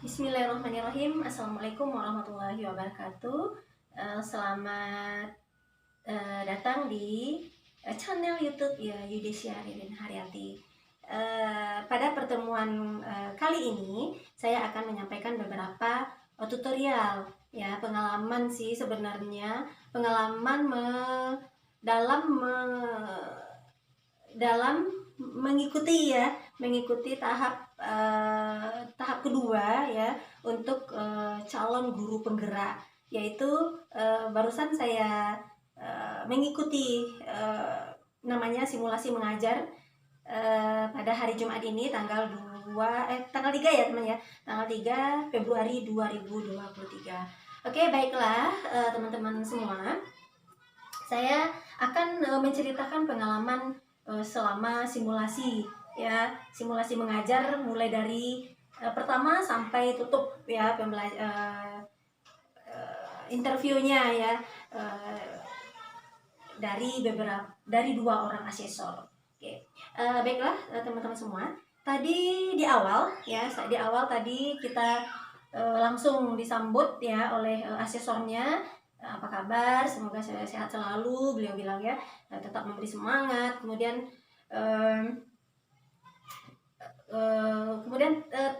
Bismillahirrahmanirrahim. Assalamualaikum warahmatullahi wabarakatuh. Selamat datang di channel YouTube ya Yudesya Ririn Haryati. Pada pertemuan kali ini saya akan menyampaikan beberapa tutorial ya, pengalaman sih sebenarnya, pengalaman dalam mengikuti tahap kedua ya untuk calon guru penggerak, yaitu barusan saya mengikuti namanya simulasi mengajar pada hari Jumat ini tanggal 3 ya teman ya, tanggal 3 Februari 2023. Oke, baiklah teman-teman semua, saya akan menceritakan pengalaman selama simulasi ya, simulasi mengajar mulai dari pertama sampai tutup ya, interviewnya ya, dari 2 orang asesor. Oke. Baiklah teman-teman semua, tadi di awal tadi kita langsung disambut ya oleh asesornya. Apa kabar? Semoga saya sehat selalu, beliau bilang ya, tetap memberi semangat. Kemudian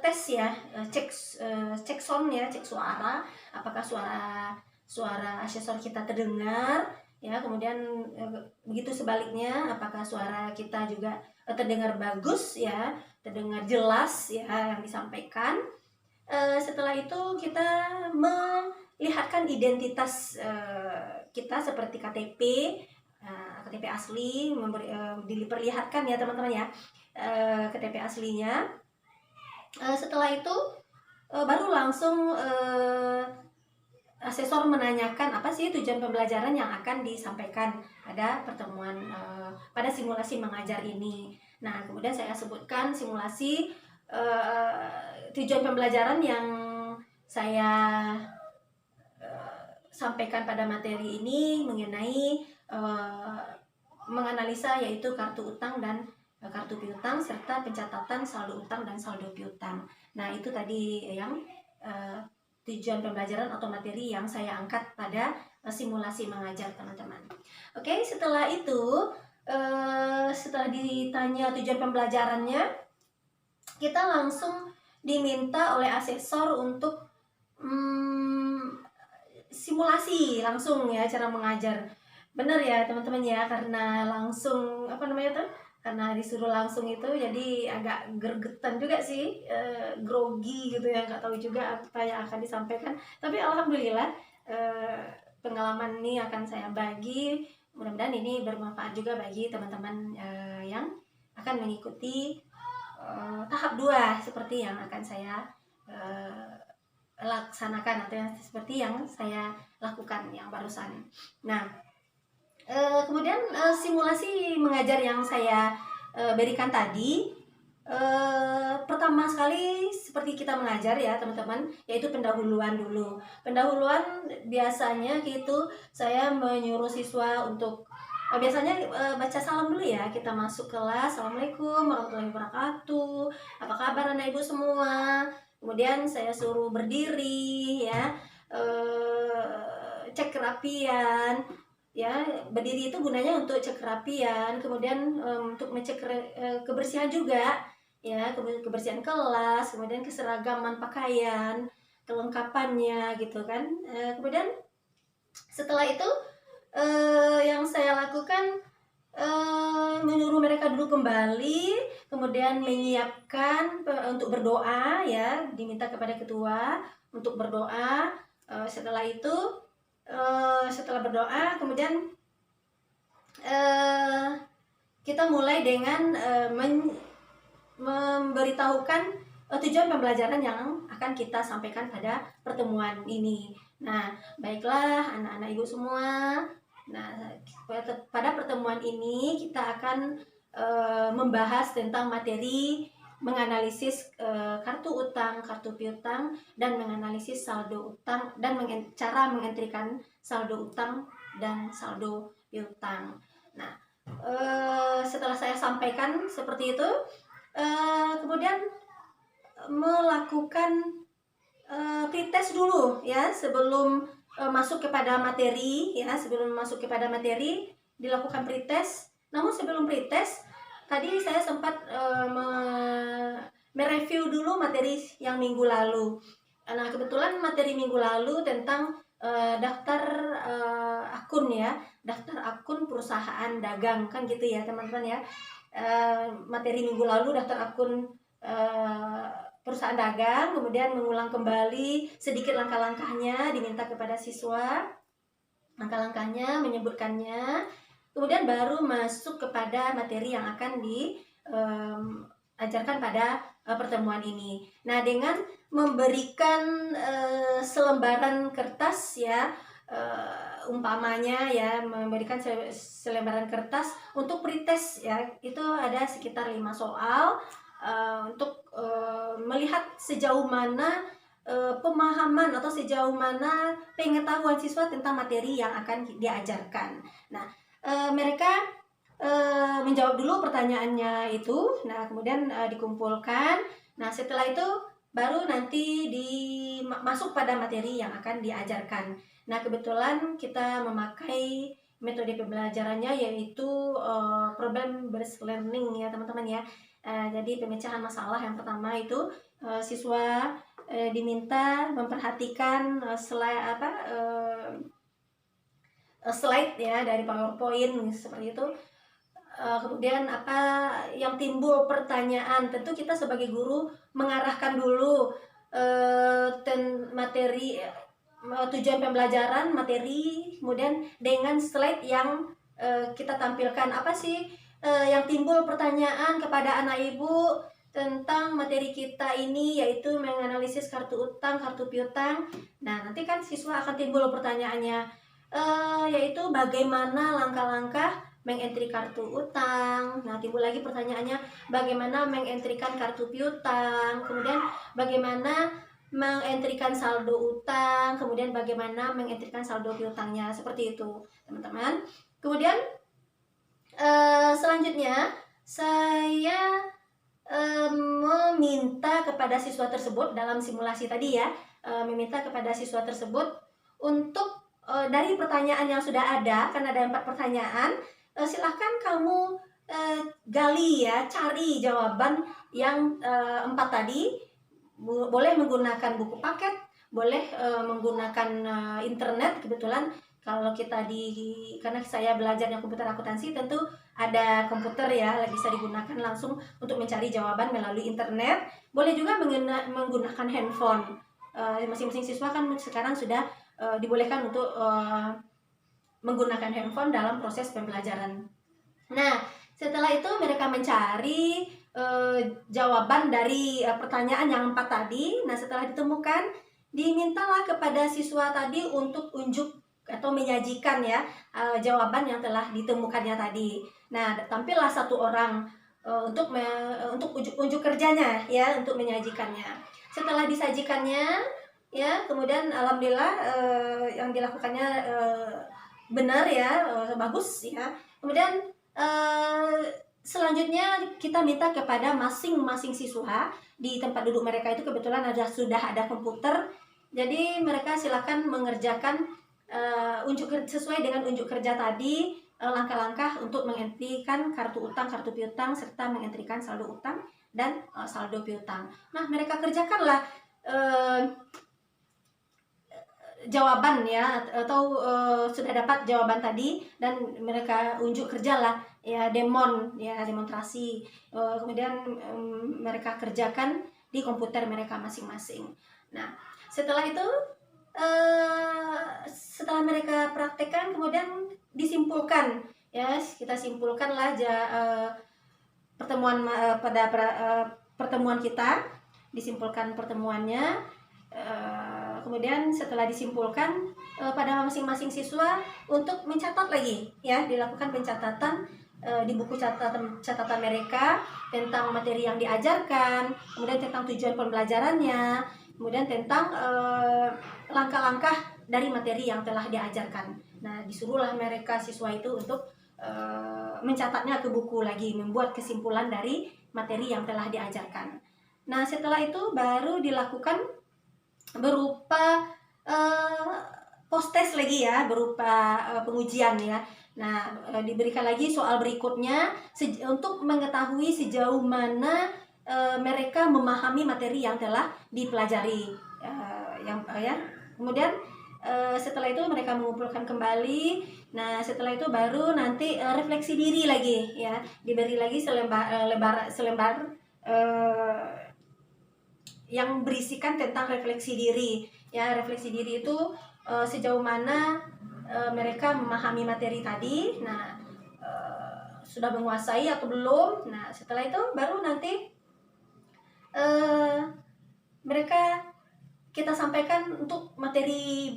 tes ya, cek sound ya, cek suara, apakah suara asesor kita terdengar ya. Kemudian begitu sebaliknya, apakah suara kita juga terdengar bagus ya, terdengar jelas ya yang disampaikan. Setelah itu kita melihatkan identitas kita seperti KTP asli, diperlihatkan ya teman-teman ya, KTP aslinya. Setelah itu baru langsung asesor menanyakan apa sih tujuan pembelajaran yang akan disampaikan pada pertemuan pada simulasi mengajar ini. Nah, kemudian saya sebutkan simulasi tujuan pembelajaran yang saya sampaikan pada materi ini mengenai menganalisa yaitu kartu utang dan kartu piutang, serta pencatatan saldo utang dan saldo piutang. Nah, itu tadi yang tujuan pembelajaran atau materi yang saya angkat pada simulasi mengajar teman-teman. Oke, setelah itu setelah ditanya tujuan pembelajarannya, kita langsung diminta oleh asesor untuk simulasi langsung ya cara mengajar. Bener ya teman-teman ya, karena langsung karena disuruh langsung itu jadi agak gergetan juga sih, grogi gitu ya, nggak tahu juga apa yang akan disampaikan. Tapi alhamdulillah pengalaman ini akan saya bagi, mudah-mudahan ini bermanfaat juga bagi teman-teman yang akan mengikuti tahap 2 seperti yang akan saya laksanakan atau yang seperti yang saya lakukan yang barusan. Nah, kemudian simulasi mengajar yang saya berikan tadi, pertama sekali seperti kita mengajar ya teman-teman, yaitu pendahuluan dulu. Pendahuluan biasanya gitu, saya menyuruh siswa untuk biasanya baca salam dulu ya. Kita masuk kelas, assalamualaikum warahmatullahi wabarakatuh, apa kabar anak ibu semua. Kemudian saya suruh berdiri ya, cek kerapian ya. Berdiri itu gunanya untuk cek kerapian, kemudian untuk mengecek kebersihan juga ya, kebersihan kelas, kemudian keseragaman pakaian, kelengkapannya gitu kan. Kemudian setelah itu yang saya lakukan menyuruh mereka duduk kembali, kemudian menyiapkan untuk berdoa ya, diminta kepada ketua untuk berdoa. Setelah itu setelah berdoa, kemudian kita mulai dengan memberitahukan tujuan pembelajaran yang akan kita sampaikan pada pertemuan ini. Nah, baiklah anak-anak ibu semua. Nah, pada pertemuan ini kita akan membahas tentang materi menganalisis kartu utang, kartu piutang, dan menganalisis saldo utang, dan cara mengentrikan saldo utang dan saldo piutang. Nah, setelah saya sampaikan seperti itu, kemudian melakukan pretest dulu ya sebelum masuk kepada materi ya, sebelum masuk kepada materi dilakukan pretest. Namun sebelum pretest tadi saya sempat mereview dulu materi yang minggu lalu. Nah, kebetulan materi minggu lalu tentang daftar akun ya, daftar akun perusahaan dagang kan gitu ya teman-teman ya. Materi minggu lalu daftar akun perusahaan dagang, kemudian mengulang kembali sedikit langkah-langkahnya, diminta kepada siswa langkah-langkahnya, menyebutkannya, kemudian baru masuk kepada materi yang akan diajarkan pada pertemuan ini. Nah, dengan memberikan selembaran kertas ya, umpamanya ya, memberikan selembaran kertas untuk pretest ya, itu ada sekitar 5 soal untuk melihat sejauh mana pemahaman atau sejauh mana pengetahuan siswa tentang materi yang akan diajarkan. Nah, mereka menjawab dulu pertanyaannya itu. Nah, kemudian dikumpulkan. Nah, setelah itu baru nanti masuk pada materi yang akan diajarkan. Nah, kebetulan kita memakai metode pembelajarannya yaitu problem based learning ya teman-teman ya. Jadi pemecahan masalah yang pertama itu siswa diminta memperhatikan slide ya dari PowerPoint seperti itu. Kemudian apa yang timbul pertanyaan, tentu kita sebagai guru mengarahkan dulu materi, tujuan pembelajaran, materi, kemudian dengan slide yang kita tampilkan apa sih yang timbul pertanyaan kepada anak ibu tentang materi kita ini, yaitu menganalisis kartu utang, kartu piutang. Nah, nanti kan siswa akan timbul pertanyaannya, yaitu bagaimana langkah-langkah mengentry kartu utang. Nah, timbul lagi pertanyaannya, bagaimana mengentrikan kartu piutang, kemudian bagaimana mengentrikan saldo utang, kemudian bagaimana mengentrikan saldo piutangnya, seperti itu, teman-teman. Kemudian selanjutnya saya meminta kepada siswa tersebut dalam simulasi tadi ya, meminta kepada siswa tersebut untuk dari pertanyaan yang sudah ada, kan ada 4 pertanyaan, silahkan kamu gali ya, cari jawaban yang 4 tadi. Boleh menggunakan buku paket, boleh menggunakan internet. Kebetulan kalau kita karena saya belajarnya komputer akuntansi, tentu ada komputer ya, bisa digunakan langsung untuk mencari jawaban melalui internet. Boleh juga menggunakan handphone. Masing-masing siswa kan sekarang sudah dibolehkan untuk menggunakan handphone dalam proses pembelajaran. Nah, setelah itu mereka mencari jawaban dari pertanyaan yang 4 tadi. Nah, setelah ditemukan, dimintalah kepada siswa tadi untuk unjuk atau menyajikan ya jawaban yang telah ditemukannya tadi. Nah, tampillah 1 orang untuk unjuk kerjanya ya, untuk menyajikannya. Setelah disajikannya ya, kemudian alhamdulillah yang dilakukannya benar ya, bagus ya. Kemudian selanjutnya kita minta kepada masing-masing siswa di tempat duduk mereka itu kebetulan sudah ada komputer. Jadi mereka silakan mengerjakan sesuai dengan unjuk kerja tadi, langkah-langkah untuk mengentrikan kartu utang, kartu piutang, serta mengentrikan saldo utang dan saldo piutang. Nah, mereka kerjakanlah jawaban ya, atau sudah dapat jawaban tadi dan mereka unjuk kerjalah ya, demonstrasi. Kemudian mereka kerjakan di komputer mereka masing-masing. Nah, setelah itu setelah mereka praktekkan, kemudian disimpulkan ya, kita simpulkanlah pertemuan pada pertemuan kita, disimpulkan pertemuannya. Kemudian setelah disimpulkan pada masing-masing siswa untuk mencatat lagi ya, dilakukan pencatatan di buku catatan mereka tentang materi yang diajarkan, kemudian tentang tujuan pembelajarannya, kemudian tentang langkah-langkah dari materi yang telah diajarkan. Nah, disuruhlah mereka siswa itu untuk mencatatnya ke buku lagi, membuat kesimpulan dari materi yang telah diajarkan. Nah, setelah itu baru dilakukan berupa post test lagi ya, berupa pengujian ya. Nah, diberikan lagi soal berikutnya untuk mengetahui sejauh mana mereka memahami materi yang telah dipelajari. Kemudian setelah itu mereka mengumpulkan kembali. Nah, setelah itu baru nanti refleksi diri lagi ya, diberi lagi selembar yang berisikan tentang refleksi diri ya. Refleksi diri itu sejauh mana mereka memahami materi tadi. Nah, sudah menguasai atau belum. Nah, setelah itu baru nanti kita sampaikan untuk materi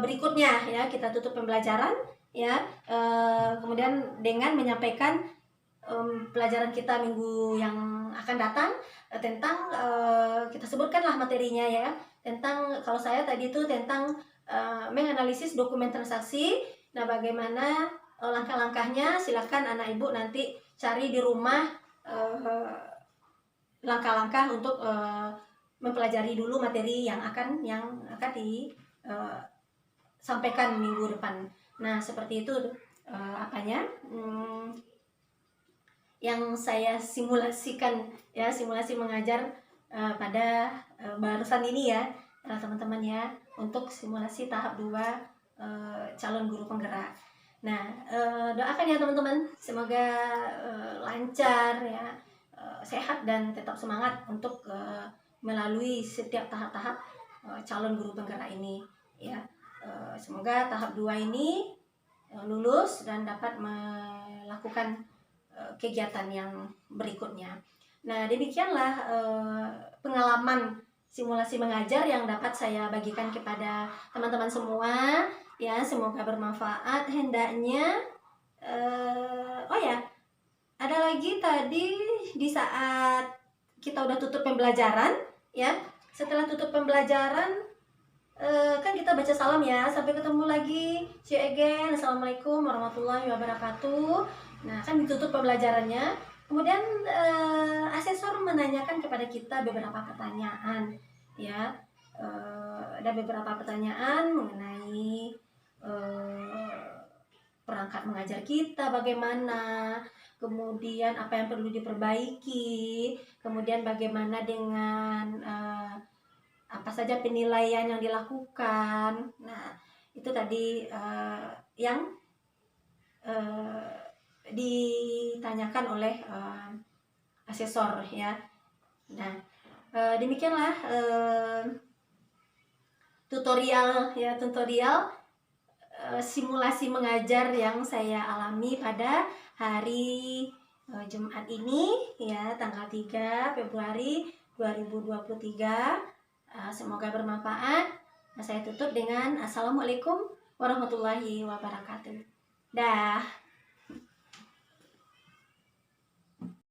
berikutnya ya. Kita tutup pembelajaran ya, kemudian dengan menyampaikan pelajaran kita minggu yang akan datang tentang kita sebutkanlah materinya ya, tentang, kalau saya tadi itu tentang menganalisis dokumen transaksi. Nah, bagaimana langkah-langkahnya, silakan anak ibu nanti cari di rumah langkah-langkah untuk mempelajari dulu materi yang akan disampaikan minggu depan. Nah, seperti itu yang saya simulasikan ya, simulasi mengajar pada barusan ini ya teman-teman ya, untuk simulasi tahap 2 calon guru penggerak. Nah, doakan ya teman-teman, semoga lancar ya, sehat dan tetap semangat untuk melalui setiap tahap-tahap calon guru penggerak ini ya. Semoga tahap 2 ini lulus dan dapat melakukan kegiatan yang berikutnya. Nah, demikianlah pengalaman simulasi mengajar yang dapat saya bagikan kepada teman-teman semua ya. Semoga bermanfaat hendaknya. Oh ya, ada lagi tadi di saat kita udah tutup pembelajaran ya, setelah tutup pembelajaran kan kita baca salam ya, sampai ketemu lagi, see you again, assalamualaikum warahmatullahi wabarakatuh. Nah, kan ditutup pembelajarannya, kemudian asesor menanyakan kepada kita beberapa pertanyaan ya. Ada beberapa pertanyaan mengenai perangkat mengajar kita bagaimana, kemudian apa yang perlu diperbaiki, kemudian bagaimana dengan apa saja penilaian yang dilakukan. Nah, itu tadi yang ditanyakan oleh asesor ya. Nah, demikianlah tutorial simulasi mengajar yang saya alami pada hari Jumat ini ya, tanggal 3 Februari 2023. Semoga bermanfaat. Nah, saya tutup dengan assalamualaikum warahmatullahi wabarakatuh. Dah.